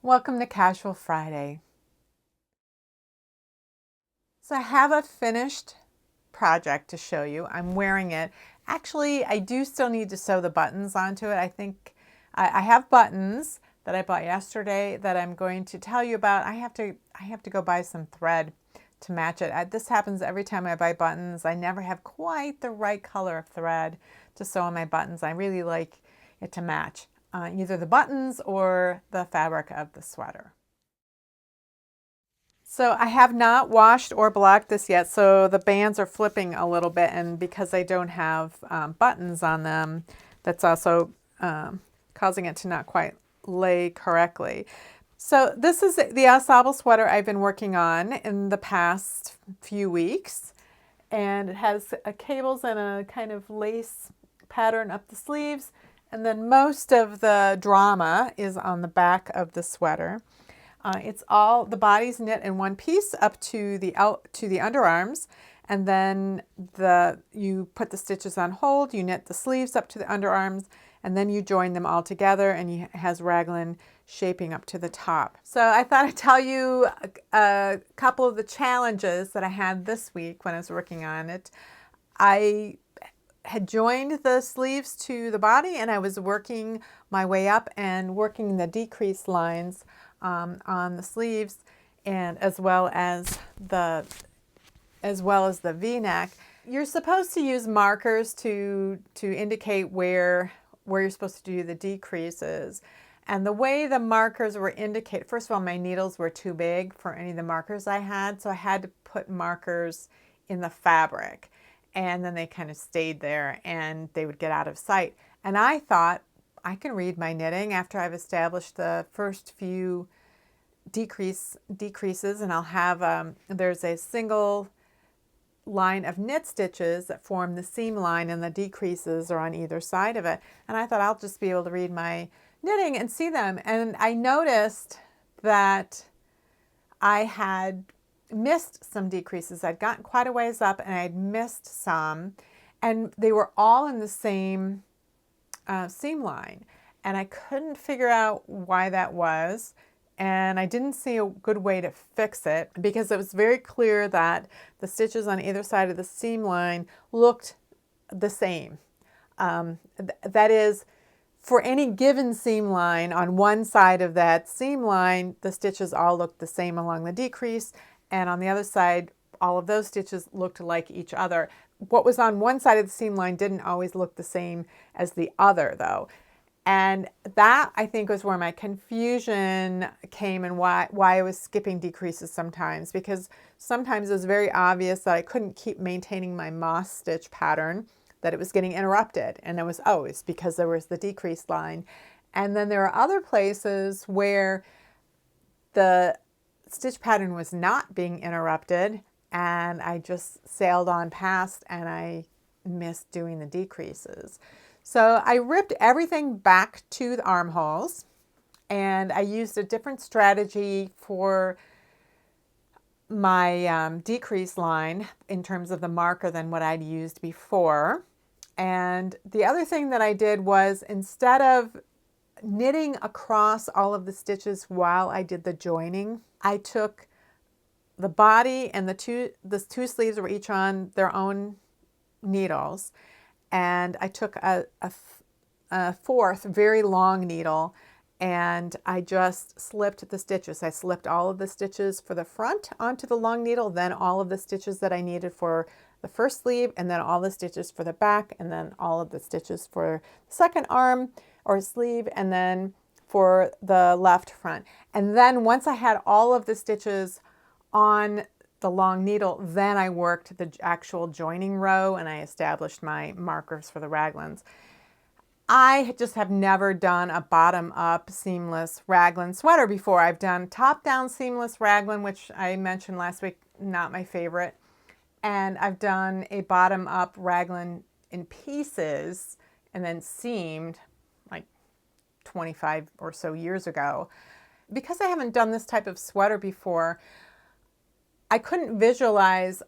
Welcome to Casual Friday. So I have a finished project to show you. I'm wearing it. Actually, I do still need to sew the buttons onto it. I think I have buttons that I bought yesterday that I'm going to tell you about. I have to go buy some thread to match it. This happens every time I buy buttons. I never have quite the right color of thread to sew on my buttons. I really like it to match either the buttons or the fabric of the sweater. So I have not washed or blocked this yet, so the bands are flipping a little bit, and because I don't have buttons on them, that's also causing it to not quite lay correctly. So this is the ensemble sweater I've been working on in the past few weeks, and it has cables and a kind of lace pattern up the sleeves, and then most of the drama is on the back of the sweater. It's all the body's knit in one piece up to the underarms, and then you put the stitches on hold. You knit the sleeves up to the underarms, and then you join them all together, and it has raglan shaping up to the top. So I thought I'd tell you a couple of the challenges that I had this week when I was working on it. I had joined the sleeves to the body, and I was working my way up and working the decrease lines on the sleeves, and as well as the V-neck. You're supposed to use markers to indicate where you're supposed to do the decreases. And the way the markers were indicated, first of all, my needles were too big for any of the markers I had, so I had to put markers in the fabric, and then they kind of stayed there and they would get out of sight. And I thought, I can read my knitting after I've established the first few decreases, and I'll have, there's a single line of knit stitches that form the seam line, and the decreases are on either side of it. And I thought I'll just be able to read my knitting and see them. And I noticed that I had missed some decreases. I'd gotten quite a ways up and I'd missed some, and they were all in the same seam line, and I couldn't figure out why that was, and I didn't see a good way to fix it because it was very clear that the stitches on either side of the seam line looked the same. That is, for any given seam line on one side of that seam line, the stitches all looked the same along the decrease, and on the other side, all of those stitches looked like each other. What was on one side of the seam line didn't always look the same as the other, though. And that, I think, was where my confusion came, and why I was skipping decreases sometimes, because sometimes it was very obvious that I couldn't keep maintaining my moss stitch pattern, that it was getting interrupted, and it was always because there was the decrease line. And then there are other places where the stitch pattern was not being interrupted, and I just sailed on past and I missed doing the decreases. So I ripped everything back to the armholes, and I used a different strategy for my decrease line in terms of the marker than what I'd used before. And the other thing that I did was, instead of knitting across all of the stitches while I did the joining, I took the body and the two sleeves were each on their own needles, and I took a fourth very long needle, and I just slipped the stitches. I slipped all of the stitches for the front onto the long needle, then all of the stitches that I needed for the first sleeve, and then all the stitches for the back, and then all of the stitches for the second arm or sleeve, and then for the left front. And then once I had all of the stitches on the long needle, then I worked the actual joining row, and I established my markers for the raglans. I just have never done a bottom-up seamless raglan sweater before. I've done top-down seamless raglan, which I mentioned last week, not my favorite. And I've done a bottom-up raglan in pieces and then seamed like 25 or so years ago. Because I haven't done this type of sweater before, I couldn't visualize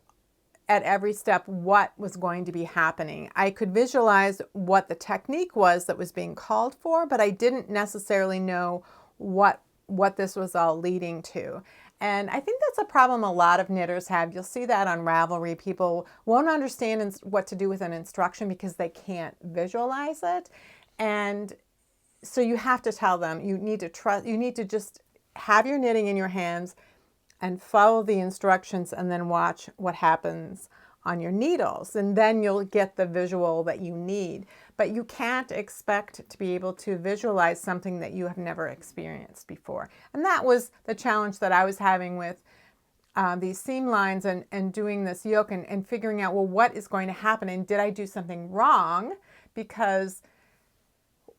at every step what was going to be happening. I could visualize what the technique was that was being called for, but I didn't necessarily know what what this was all leading to. And I think that's a problem a lot of knitters have. You'll see that on Ravelry. People won't understand what to do with an instruction because they can't visualize it. And so you have to tell them, you need to trust, you need to just have your knitting in your hands and follow the instructions and then watch what happens on your needles, and then you'll get the visual that you need. But you can't expect to be able to visualize something that you have never experienced before. And that was the challenge that I was having with these seam lines and doing this yoke and figuring out, well, what is going to happen, and did I do something wrong? Because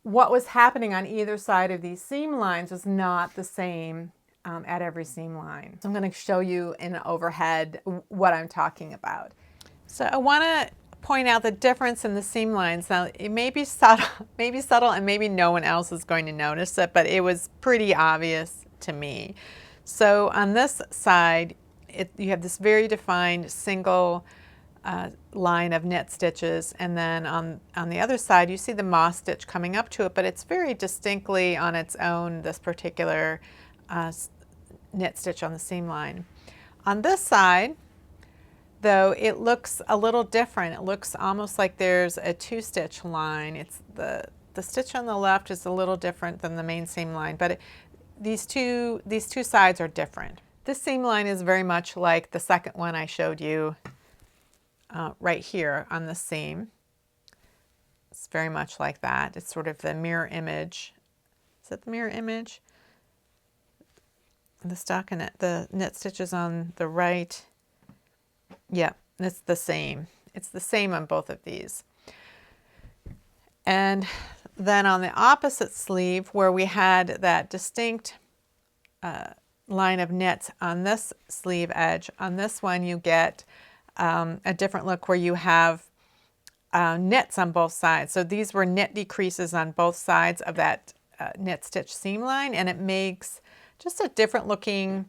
what was happening on either side of these seam lines was not the same at every seam line. So I'm going to show you in an overhead what I'm talking about. So I want to point out the difference in the seam lines. Now, it may be subtle, and maybe no one else is going to notice it, but it was pretty obvious to me. So on this side, you have this very defined single line of knit stitches, and then on the other side you see the moss stitch coming up to it, but it's very distinctly on its own, this particular knit stitch on the seam line. On this side, though, it looks a little different. It looks almost like there's a two-stitch line. It's the stitch on the left is a little different than the main seam line, but these two sides are different. This seam line is very much like the second one I showed you right here on the seam. It's very much like that. It's sort of the mirror image. Is that the mirror image? The stockinette, the knit stitches on the right. Yeah, it's the same. It's the same on both of these. And then on the opposite sleeve, where we had that distinct line of knits on this sleeve edge, on this one you get a different look where you have knits on both sides. So these were knit decreases on both sides of that knit stitch seam line, and it makes just a different looking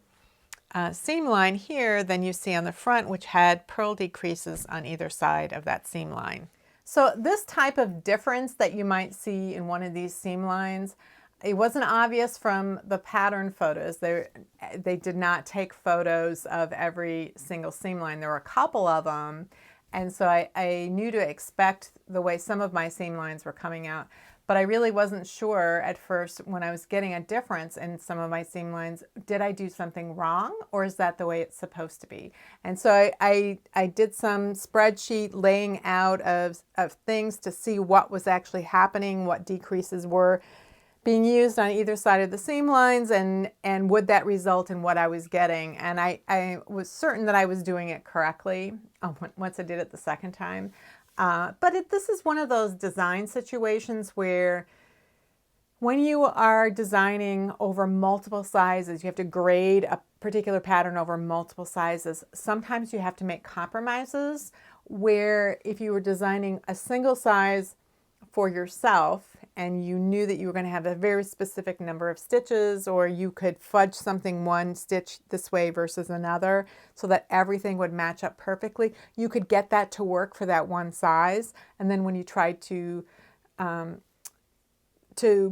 seam line here than you see on the front, which had purl decreases on either side of that seam line. So this type of difference that you might see in one of these seam lines, it wasn't obvious from the pattern photos. They did not take photos of every single seam line. There were a couple of them, and so I knew to expect the way some of my seam lines were coming out. But I really wasn't sure at first when I was getting a difference in some of my seam lines, did I do something wrong, or is that the way it's supposed to be? And so I did some spreadsheet laying out of things to see what was actually happening, what decreases were being used on either side of the seam lines, and would that result in what I was getting. And I was certain that I was doing it correctly once I did it the second time. But this is one of those design situations where when you are designing over multiple sizes, you have to grade a particular pattern over multiple sizes. Sometimes you have to make compromises where if you were designing a single size for yourself and you knew that you were going to have a very specific number of stitches, or you could fudge something one stitch this way versus another so that everything would match up perfectly, you could get that to work for that one size. And then when you tried to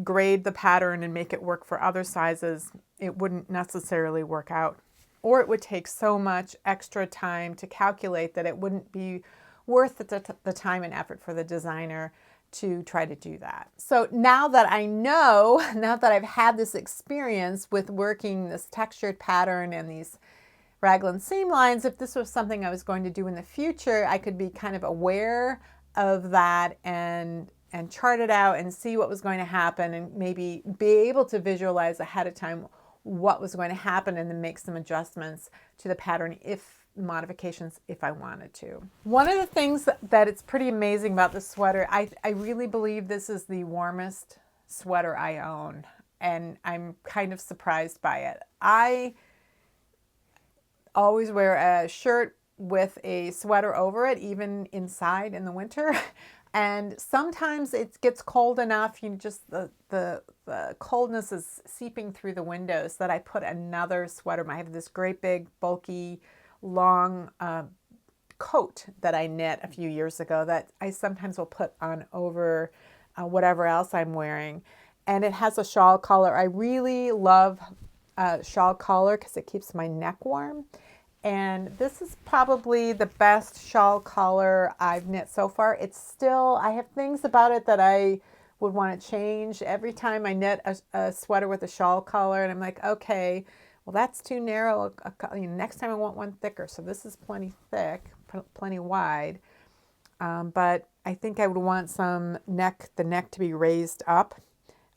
grade the pattern and make it work for other sizes, it wouldn't necessarily work out. Or it would take so much extra time to calculate that it wouldn't be worth the time and effort for the designer to try to do that. So now that I know, now that I've had this experience with working this textured pattern and these raglan seam lines, if this was something I was going to do in the future, I could be kind of aware of that and chart it out and see what was going to happen, and maybe be able to visualize ahead of time what was going to happen and then make some adjustments to the pattern modifications if I wanted to. One of the things that it's pretty amazing about this sweater, I really believe this is the warmest sweater I own, and I'm kind of surprised by it. I always wear a shirt with a sweater over it, even inside in the winter. And sometimes it gets cold enough, the coldness is seeping through the windows, that I put another sweater. I have this great big bulky long coat that I knit a few years ago that I sometimes will put on over whatever else I'm wearing. and it has a shawl collar. I really love shawl collar because it keeps my neck warm. And this is probably the best shawl collar I've knit so far. It's still, I have things about it that I would want to change. Every time I knit a sweater with a shawl collar, and I'm like, okay, well, that's too narrow. Next time I want one thicker. So this is plenty thick, plenty wide. But I think I would want the neck to be raised up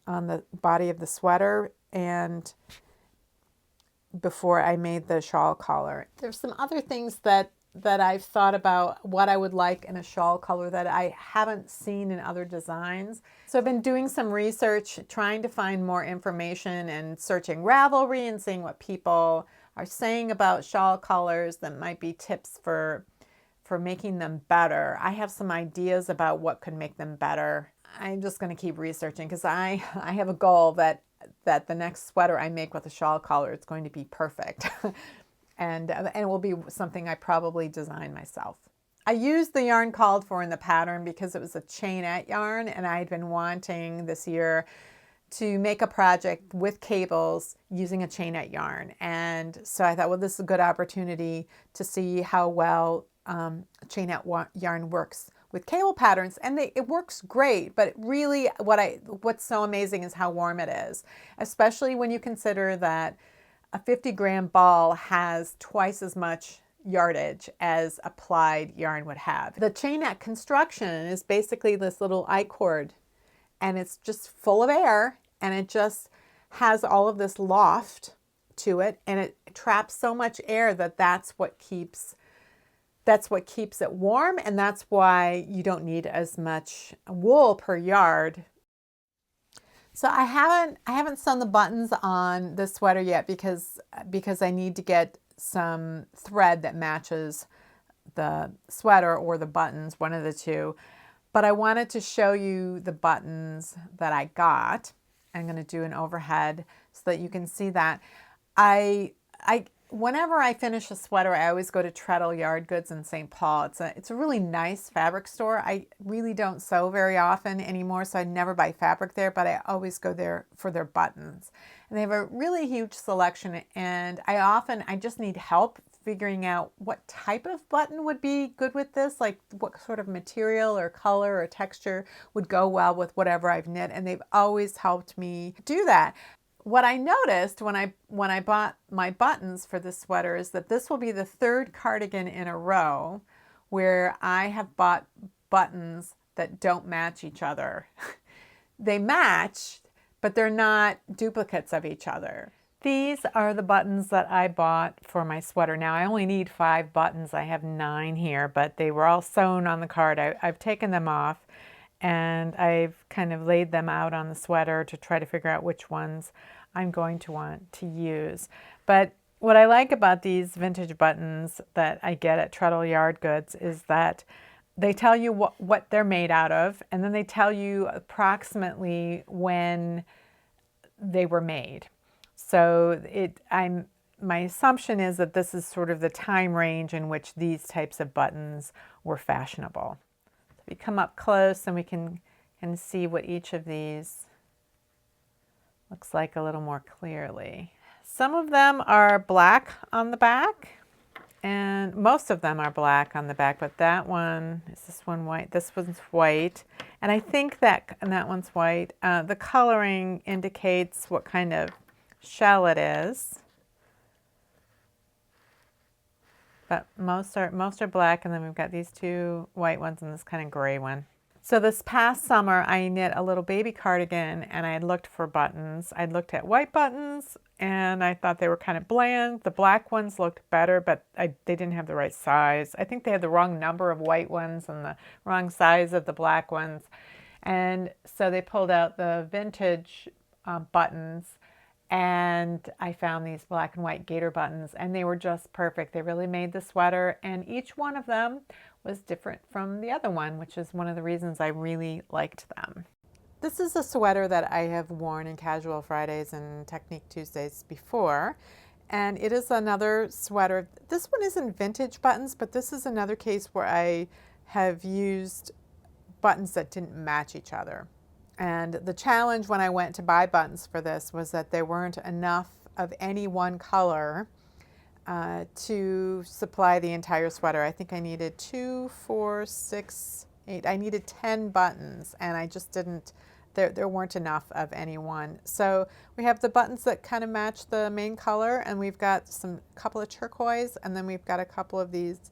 on the body of the sweater, and before I made the shawl collar. There's some other things that I've thought about what I would like in a shawl collar that I haven't seen in other designs. So I've been doing some research, trying to find more information and searching Ravelry and seeing what people are saying about shawl collars that might be tips for making them better. I have some ideas about what could make them better. I'm just going to keep researching because I have a goal that the next sweater I make with a shawl collar, it's going to be perfect. and it will be something I probably design myself. I used the yarn called for in the pattern because it was a chainette yarn, and I had been wanting this year to make a project with cables using a chainette yarn. And so I thought, well, this is a good opportunity to see how well chainette yarn works with cable patterns, and it works great, but really what's so amazing is how warm it is, especially when you consider that a 50-gram ball has twice as much yardage as a plied yarn would have. The chainette construction is basically this little I-cord, and it's just full of air, and it just has all of this loft to it, and it traps so much air that's what keeps it warm, and that's why you don't need as much wool per yard. So I haven't sewn the buttons on this sweater yet because I need to get some thread that matches the sweater or the buttons, one of the two. But I wanted to show you the buttons that I got. I'm going to do an overhead so that you can see that. Whenever I finish a sweater, I always go to Treadle Yard Goods in St. Paul. It's a really nice fabric store. I really don't sew very often anymore, so I never buy fabric there, but I always go there for their buttons. And they have a really huge selection, and I just need help figuring out what type of button would be good with this, like what sort of material or color or texture would go well with whatever I've knit, and they've always helped me do that. What I noticed when I bought my buttons for this sweater is that this will be the third cardigan in a row where I have bought buttons that don't match each other. They match, but they're not duplicates of each other. These are the buttons that I bought for my sweater. Now I only need 5 buttons. I have 9 here, but they were all sewn on the card. I've taken them off, and I've kind of laid them out on the sweater to try to figure out which ones I'm going to want to use. But what I like about these vintage buttons that I get at Treadle Yard Goods is that they tell you what they're made out of, and then they tell you approximately when they were made. So my assumption is that this is sort of the time range in which these types of buttons were fashionable. We come up close and we can see what each of these looks like a little more clearly. Some of them are black on the back, and most of them are black on the back, but that one, is this one white? This one's white, and I think that one's white. The coloring indicates what kind of shell it is, but most are black, and then we've got these 2 white ones and this kind of gray one. So this past summer, I knit a little baby cardigan, and I had looked for buttons. I'd looked at white buttons, and I thought they were kind of bland. The black ones looked better, but they didn't have the right size. I think they had the wrong number of white ones and the wrong size of the black ones. And so they pulled out the vintage buttons, and I found these black and white gator buttons, and they were just perfect. They really made the sweater, and each one of them was different from the other one, which is one of the reasons I really liked them. This is a sweater that I have worn in Casual Fridays and Technique Tuesdays before, and it is another sweater. This one isn't vintage buttons, but this is another case where I have used buttons that didn't match each other. And the challenge when I went to buy buttons for this was that there weren't enough of any one color to supply the entire sweater. I think I needed 2, 4, 6, 8. I needed 10 buttons, and I just didn't. There weren't enough of any one. So we have the buttons that kind of match the main color, and we've got couple of turquoise, and then we've got a couple of these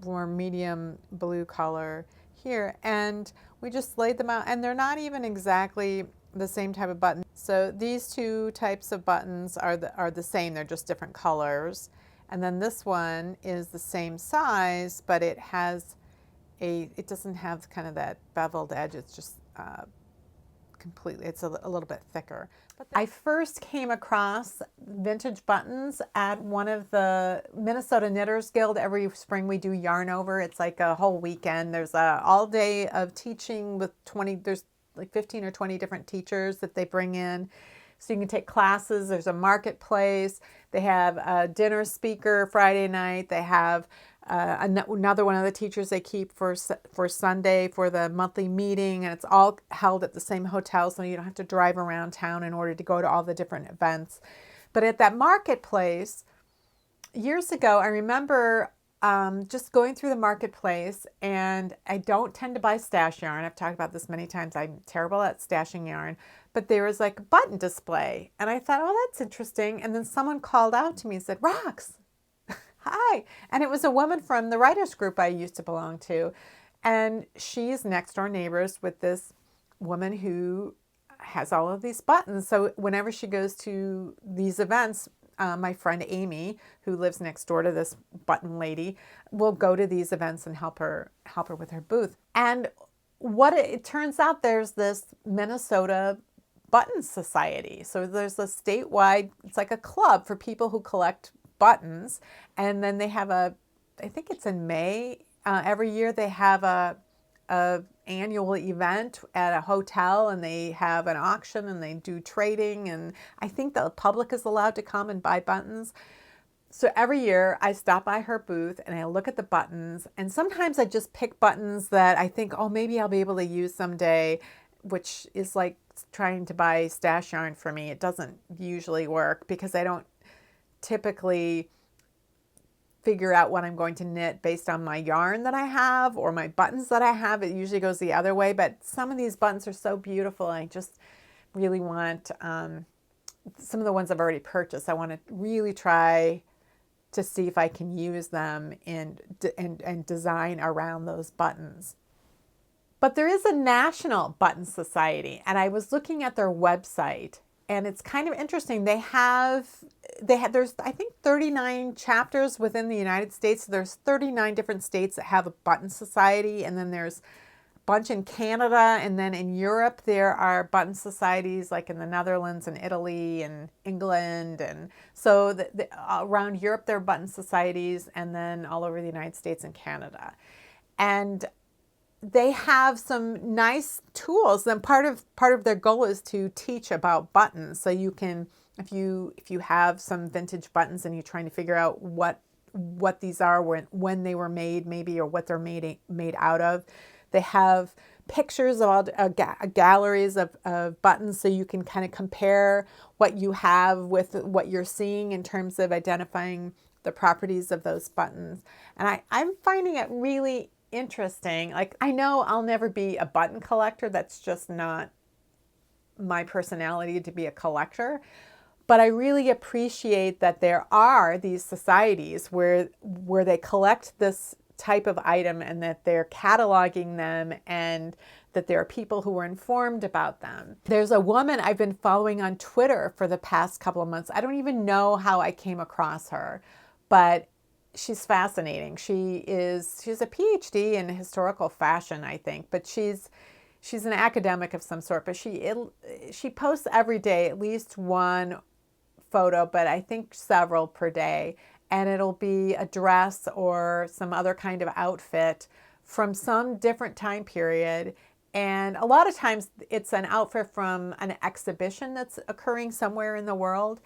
more medium blue color here, and we just laid them out, and they're not even exactly the same type of button. So these two types of buttons are the same, they're just different colors. And then this one is the same size, but it doesn't have kind of that beveled edge. It's just completely, it's a little bit thicker. But I first came across vintage buttons at one of the Minnesota Knitters Guild. Every spring we do yarn over. It's like a whole weekend. There's all day of teaching with there's like 15 or 20 different teachers that they bring in. So you can take classes. There's a marketplace. They have a dinner speaker Friday night. They have another one of the teachers they keep for Sunday for the monthly meeting, and it's all held at the same hotel, so you don't have to drive around town in order to go to all the different events. But at that marketplace, years ago, I remember just going through the marketplace, and I don't tend to buy stash yarn. I've talked about this many times. I'm terrible at stashing yarn. But there was like a button display, and I thought, oh, that's interesting. And then someone called out to me and said, Rox, hi. And it was a woman from the writers group I used to belong to. And she's next door neighbors with this woman who has all of these buttons. So whenever she goes to these events, my friend Amy, who lives next door to this button lady, will go to these events and help her with her booth. And what it turns out, there's this Minnesota Button Society. So there's a statewide, it's like a club for people who collect buttons. And then they have I think it's in May, every year they have a annual event at a hotel, and they have an auction and they do trading, and I think the public is allowed to come and buy buttons. So every year I stop by her booth and I look at the buttons, and sometimes I just pick buttons that I think, oh, maybe I'll be able to use someday, which is like trying to buy stash yarn for me. It doesn't usually work because I don't typically figure out what I'm going to knit based on my yarn that I have or my buttons that I have. It usually goes the other way, but some of these buttons are so beautiful. I just really want, some of the ones I've already purchased, I want to really try to see if I can use them and design around those buttons. But there is a National Button Society, and I was looking at their website, and it's kind of interesting. There's I think 39 chapters within the United States. So there's 39 different states that have a button society, and then there's a bunch in Canada, and then in Europe there are button societies like in the Netherlands and Italy and England, and so around Europe there are button societies, and then all over the United States and Canada. And they have some nice tools, and part of their goal is to teach about buttons. So you can, if you have some vintage buttons and you're trying to figure out what these are, when they were made, maybe, or what they're made out of, they have pictures of all galleries of buttons, so you can kind of compare what you have with what you're seeing in terms of identifying the properties of those buttons. And I'm finding it really interesting. Like, I know I'll never be a button collector. That's just not my personality to be a collector. But I really appreciate that there are these societies where they collect this type of item, and that they're cataloging them, and that there are people who are informed about them. There's a woman I've been following on Twitter for the past couple of months. I don't even know how I came across her, but she's fascinating. She has a PhD in historical fashion, I think, but she's an academic of some sort. But she posts every day at least one photo, but I think several per day, and it'll be a dress or some other kind of outfit from some different time period. And a lot of times it's an outfit from an exhibition that's occurring somewhere in the world,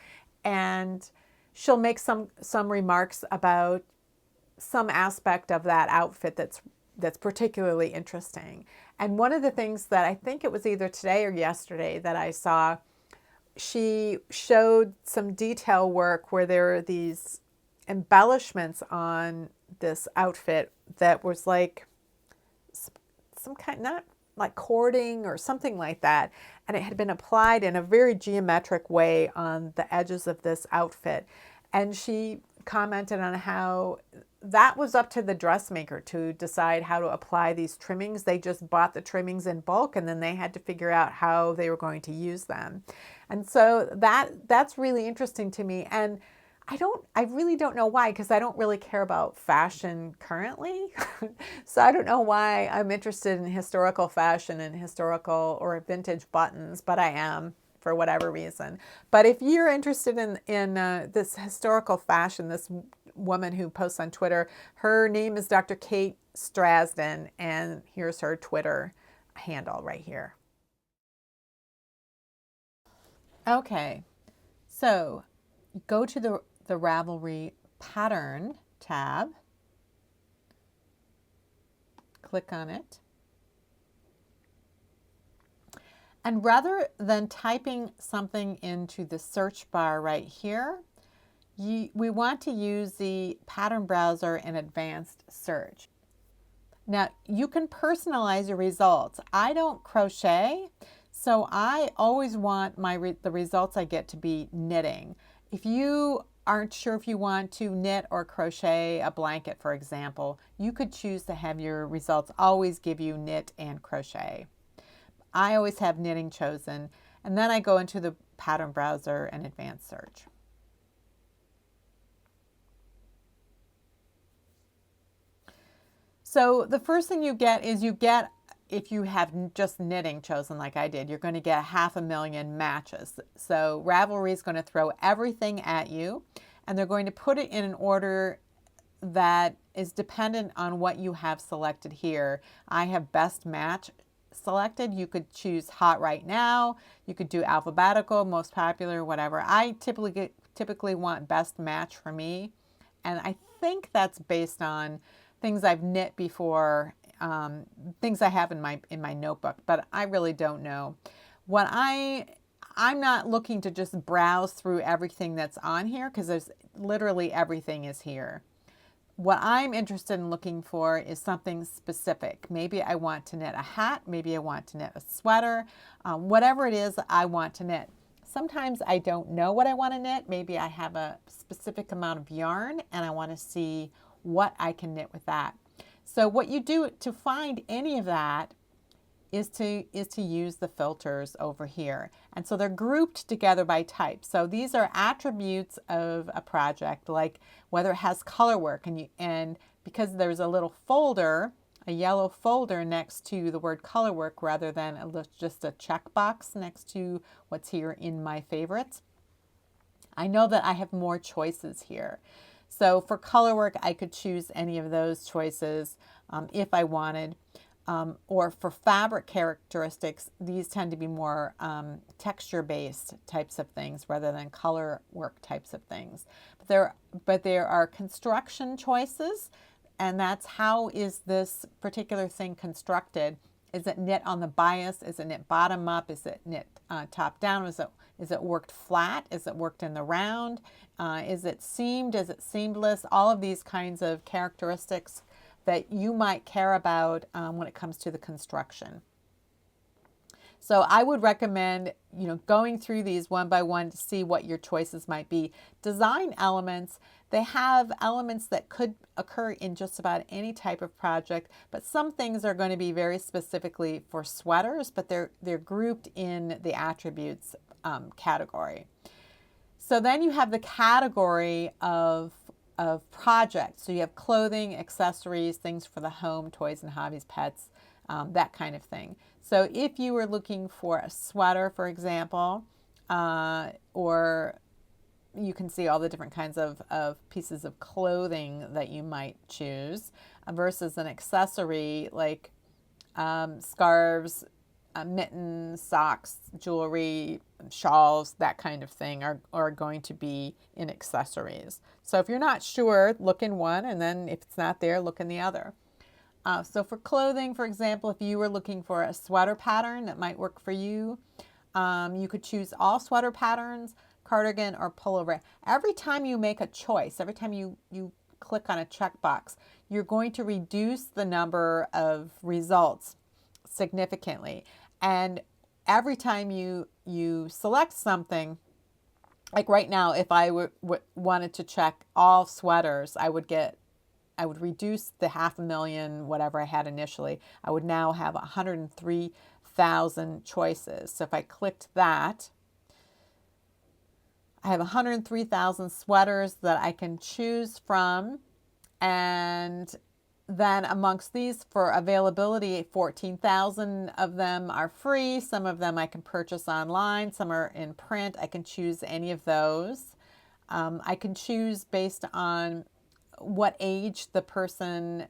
and she'll make some remarks about some aspect of that outfit that's that's particularly interesting. And one of the things that I think it was either today or yesterday that I saw, she showed some detail work where there are these embellishments on this outfit that was like some kind, not like cording or something like that. And it had been applied in a very geometric way on the edges of this outfit. And she commented on how that was up to the dressmaker to decide how to apply these trimmings. They just bought the trimmings in bulk, and then they had to figure out how they were going to use them. And so that's really interesting to me. And I really don't know why, because I don't really care about fashion currently. So I don't know why I'm interested in historical fashion and historical or vintage buttons, but I am for whatever reason. But if you're interested in this historical fashion, this woman who posts on Twitter, her name is Dr. Kate Strasden, and here's her Twitter handle right here. Okay, so go to the Ravelry pattern tab, click on it, and rather than typing something into the search bar right here, we want to use the pattern browser in advanced search. Now you can personalize your results. I don't crochet, so I always want the results I get to be knitting. If you aren't sure if you want to knit or crochet a blanket, for example, you could choose to have your results always give you knit and crochet. I always have knitting chosen, and then I go into the pattern browser and advanced search. So the first thing you get is if you have just knitting chosen like I did, you're going to get 500,000 matches. So Ravelry is going to throw everything at you, and they're going to put it in an order that is dependent on what you have selected here. I have best match selected. You could choose hot right now. You could do alphabetical, most popular, whatever. I typically want best match for me, and I think that's based on things I've knit before, things I have in my notebook, but I really don't know. I'm not looking to just browse through everything that's on here, because there's literally everything is here. What I'm interested in looking for is something specific. Maybe I want to knit a hat, maybe I want to knit a sweater, whatever it is I want to knit. Sometimes I don't know what I want to knit. Maybe I have a specific amount of yarn and I want to see what I can knit with that. So what you do to find any of that is to use the filters over here. And so they're grouped together by type. So these are attributes of a project, like whether it has color work, and because there's a little folder, a yellow folder next to the word color work rather than just a checkbox next to what's here in my favorites, I know that I have more choices here. So for color work, I could choose any of those choices if I wanted. Or for fabric characteristics, these tend to be more texture-based types of things rather than color work types of things. But there are construction choices, and that's how is this particular thing constructed. Is it knit on the bias? Is it knit bottom up? Is it knit top down? Is it worked flat? Is it worked in the round? Is it seamed? Is it seamless? All of these kinds of characteristics that you might care about when it comes to the construction. So I would recommend, going through these one by one to see what your choices might be. Design elements, they have elements that could occur in just about any type of project, but some things are going to be very specifically for sweaters, but they're grouped in the attributes category. So then you have the category of projects. So you have clothing, accessories, things for the home, toys and hobbies, pets, that kind of thing. So if you were looking for a sweater, for example, or you can see all the different kinds of pieces of clothing that you might choose versus an accessory like scarves, mittens, socks, jewelry, shawls, that kind of thing are going to be in accessories. So if you're not sure, look in one, and then if it's not there, look in the other. So for clothing, for example, if you were looking for a sweater pattern that might work for you, you could choose all sweater patterns, cardigan, or pullover. Every time you make a choice, every time you click on a checkbox, you're going to reduce the number of results significantly. And every time you select something, like right now, if I wanted to check all sweaters, I would reduce the 500,000, whatever I had initially. I would now have 103,000 choices. So if I clicked that, I have 103,000 sweaters that I can choose from. And then amongst these, for availability, 14,000 of them are free. Some of them I can purchase online. Some are in print. I can choose any of those. I can choose based on what age the person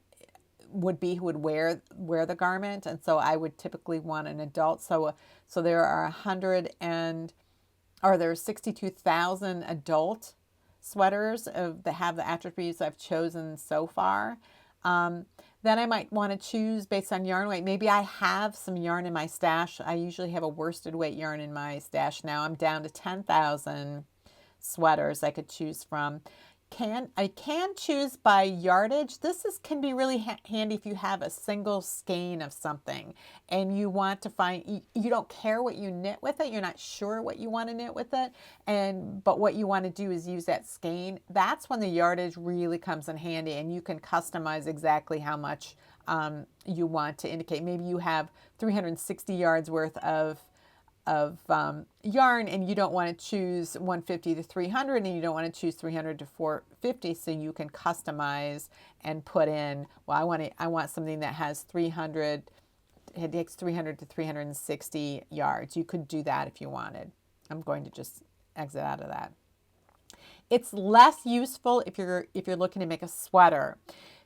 would be who would wear the garment, and so I would typically want an adult. So there are there's 62,000 adult sweaters that have the attributes I've chosen so far. Then I might want to choose based on yarn weight. Maybe I have some yarn in my stash. I usually have a worsted weight yarn in my stash now. I'm down to 10,000 sweaters I could choose from. I can choose by yardage. This can be really handy if you have a single skein of something and you want to find, you don't care what you knit with it, you're not sure what you want to knit with it, but what you want to do is use that skein. That's when the yardage really comes in handy, and you can customize exactly how much you want to indicate. Maybe you have 360 yards worth of yarn, and you don't want to choose 150 to 300, and you don't want to choose 300 to 450, so you can customize and put in, well, I want something that has 300, it takes 300 to 360 yards. You could do that if you wanted. I'm going to just exit out of that. It's less useful if you're looking to make a sweater,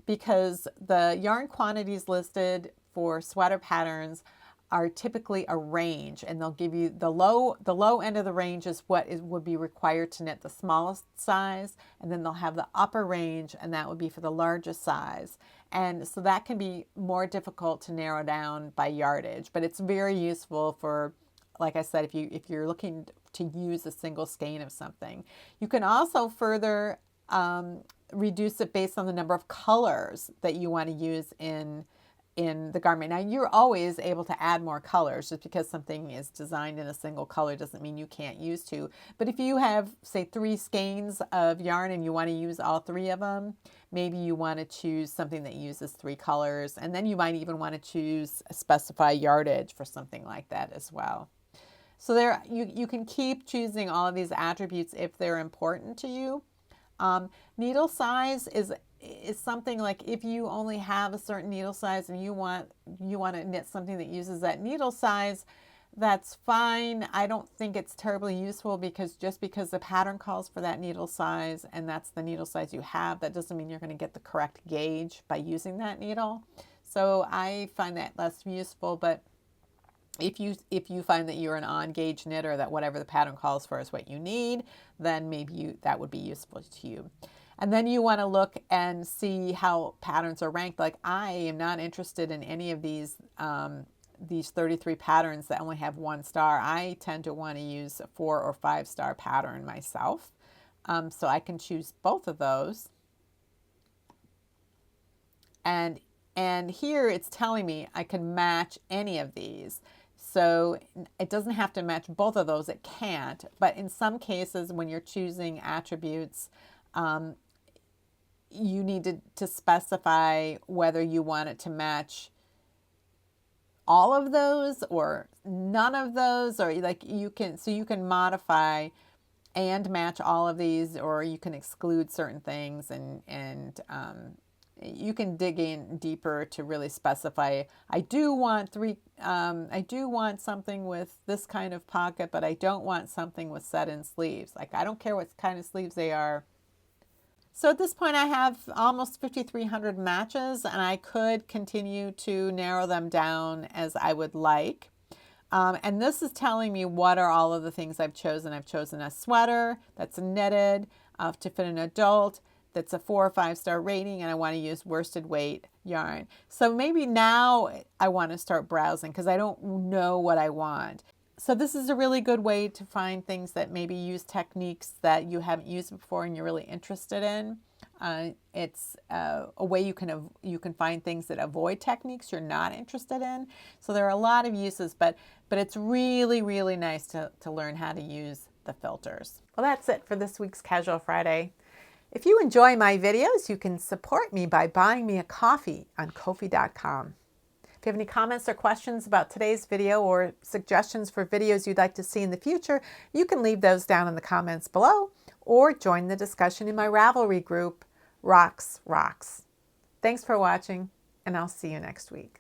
because the yarn quantities listed for sweater patterns are typically a range, and they'll give you the low end of the range is what would be required to knit the smallest size, and then they'll have the upper range, and that would be for the largest size. And so that can be more difficult to narrow down by yardage, but it's very useful for, like I said, if you're looking to use a single skein of something. You can also further reduce it based on the number of colors that you want to use in the garment. Now, you're always able to add more colors. Just because something is designed in a single color doesn't mean you can't use two. But if you have, say, 3 skeins of yarn and you want to use all 3 of them, maybe you want to choose something that uses 3 colors. And then you might even want to specify yardage for something like that as well. So there, you can keep choosing all of these attributes if they're important to you. Needle size is something like, if you only have a certain needle size and you want to knit something that uses that needle size, that's fine. I don't think it's terribly useful, because just because the pattern calls for that needle size and that's the needle size you have, that doesn't mean you're going to get the correct gauge by using that needle. So I find that less useful. But if you find that you're an on-gauge knitter, that whatever the pattern calls for is what you need, then maybe that would be useful to you. And then you want to look and see how patterns are ranked. Like, I am not interested in any of these 33 patterns that only have 1 star. I tend to want to use a 4 or 5 star pattern myself. So I can choose both of those. And here it's telling me I can match any of these. So it doesn't have to match both of those. It can't. But in some cases, when you're choosing attributes, you need to specify whether you want it to match all of those or none of those, or like you can modify and match all of these, or you can exclude certain things, and you can dig in deeper to really specify, I do want something with this kind of pocket, but I don't want something with set-in sleeves. Like, I don't care what kind of sleeves they are. So at this point, I have almost 5,300 matches, and I could continue to narrow them down as I would like. And this is telling me what are all of the things I've chosen. I've chosen a sweater that's knitted to fit an adult, that's a 4 or 5 star rating, and I want to use worsted weight yarn. So maybe now I want to start browsing because I don't know what I want. So this is a really good way to find things that maybe use techniques that you haven't used before and you're really interested in. It's a way you can find things that avoid techniques you're not interested in. So there are a lot of uses, but it's really, really nice to learn how to use the filters. Well, that's it for this week's Casual Friday. If you enjoy my videos, you can support me by buying me a coffee on Ko-fi.com. If you have any comments or questions about today's video or suggestions for videos you'd like to see in the future, you can leave those down in the comments below or join the discussion in my Ravelry group, Rocks. Thanks for watching, and I'll see you next week.